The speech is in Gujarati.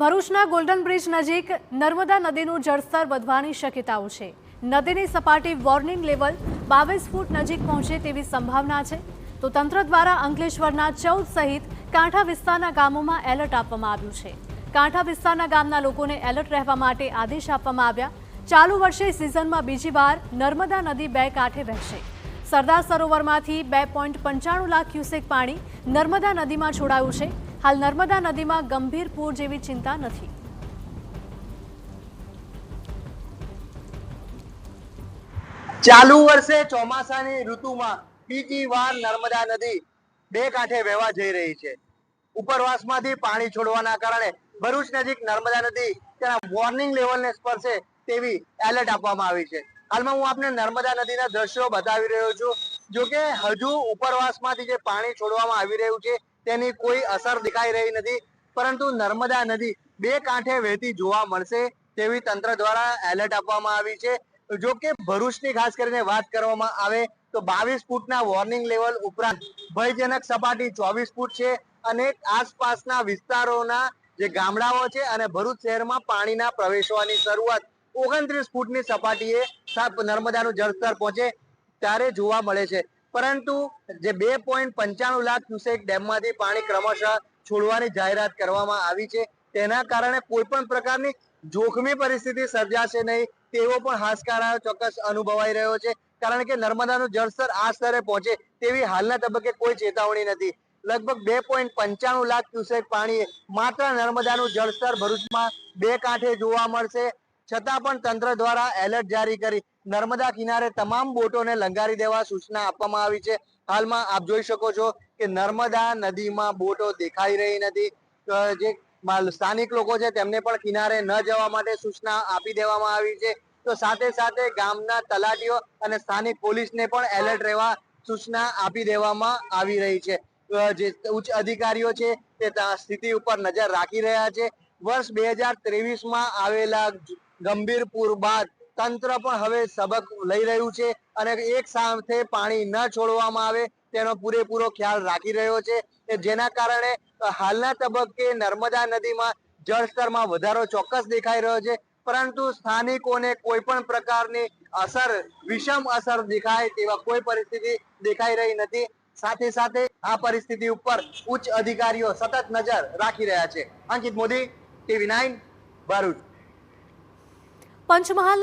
ભરૂચના ગોલ્ડન બ્રિજ નજીક નર્મદા નદીનું જળસ્તર વધવાની શક્યતાઓ છે। નદીની સપાટી વોર્નિંગ લેવલ 22 ફૂટ નજીક પહોંચે તેવી સંભાવના છે। તો તંત્ર દ્વારા અંકલેશ્વરના 14 સહિત કાંઠા વિસ્તારના ગામોમાં એલર્ટ આપવામાં આવ્યું છે। કાંઠા વિસ્તારના ગામના લોકોને એલર્ટ રહેવા માટે આદેશ આપવામાં આવ્યા। ચાલુ વર્ષે સિઝનમાં બીજી વાર નર્મદા નદી બે કાંઠે વહેશે। સરદાર સરોવરમાંથી 2.95 લાખ ક્યુસેક પાણી નર્મદા નદીમાં છોડાયું છે। હાલ નર્મદા નદીમાં ગંભીર પૂર જેવી ચિંતા નથી। ચાલુ વર્ષે ચોમાસાની ઋતુમાં બીજી વાર નર્મદા નદી બે કાંઠે વહેવા જઈ રહી છે। ઉપરવાસમાંથી પાણી છોડવાના કારણે ભરૂચ નજીક નર્મદા નદી તેના વોર્નિંગ લેવલને સ્પર્શે તેવી એલર્ટ આપવામાં આવી છે। હાલમાં હું આપને નર્મદા નદીના દ્રશ્યો બતાવી રહ્યો છું। જો કે હજુ ઉપરવાસમાંથી જે પાણી છોડવામાં આવી રહ્યું છે તેની કોઈ અસર દેખાઈ રહી નથી, પરંતુ નર્મદા નદી બે કાંઠે વહેતી જોવા મળશે તેવી તંત્ર દ્વારા એલર્ટ આપવામાં આવી છે। જો કે ભરૂચની ખાસ કરીને વાત કરવામાં આવે તો 22 ફૂટના વોર્નિંગ લેવલ ઉપરાંત ભયજનક સપાટી 24 ફૂટ છે અને આસપાસના વિસ્તારોના જે ગામડાઓ છે અને ભરૂચ શહેરમાં પાણીના પ્રવેશવાની શરૂઆત 29 ફૂટની સપાટીએ નર્મદાનું જળસ્તર પહોંચે ત્યારે જોવા મળે છે। પરંતુ જે 2.95 લાખ ક્યુસેક ડેમમાંથી પાણી ક્રમશઃ છોડવાની જાહેરાત કરવામાં આવી છે, તેના કારણે કોઈ પણ પ્રકારની જોખમી પરિસ્થિતિ સર્જાશે નહીં તેવો પણ હાશકારો ચોક્કસ અનુભવાઈ રહ્યો છે। કારણ કે નર્મદાનું જળસ્તર આ સ્તરે પહોંચે તેવી હાલના તબક્કે કોઈ ચેતવણી નથી। લગભગ 2.95 લાખ ક્યુસેક પાણી માત્ર નર્મદાનું જળસ્તર ભરૂચમાં બે કાંઠે જોવા મળશે, છતાં પણ તંત્ર દ્વારા એલર્ટ જારી કરી નર્મદા કિનારે તમામ બોટોને લંગારી દેવા સૂચના આપવામાં આવી છે। હાલમાં આપ જોઈ શકો છો કે નર્મદા નદીમાં બોટો દેખાઈ રહી નથી। જે સ્થાનિક લોકો છે તેમને પણ કિનારે ન જવા માટે સૂચના આપી દેવામાં આવી છે। તો સાથે સાથે ગામના તલાટીઓ અને સ્થાનિક પોલીસને પણ એલર્ટ રહેવા સૂચના આપી દેવામાં આવી રહી છે। જે ઉચ્ચ અધિકારીઓ છે તે સ્થિતિ ઉપર નજર રાખી રહ્યા છે। વર્ષ 2023માં આવેલા ગંભીર પૂર બાદ તંત્ર પણ હવે સબક લઈ રહ્યું છે અને એક સાથે પાણી ન છોડવામાં આવે તેનો પૂરેપૂરો ખ્યાલ રાખી રહ્યો છે, જેના કારણે હાલના તબક્કે નર્મદા નદીમાં જળસ્તરમાં વધારો ચોક્કસ દેખાઈ રહ્યો છે, પરંતુ સ્થાનિકોને કોઈ પણ પ્રકારની અસર વિષમ અસર દેખાય તેવા કોઈ પરિસ્થિતિ દેખાઈ રહી નથી। સાથે સાથે આ પરિસ્થિતિ ઉપર ઉચ્ચ અધિકારીઓ સતત નજર રાખી રહ્યા છે। અંકિત મોદી, TV9 ભરૂચ। પંચમહાલ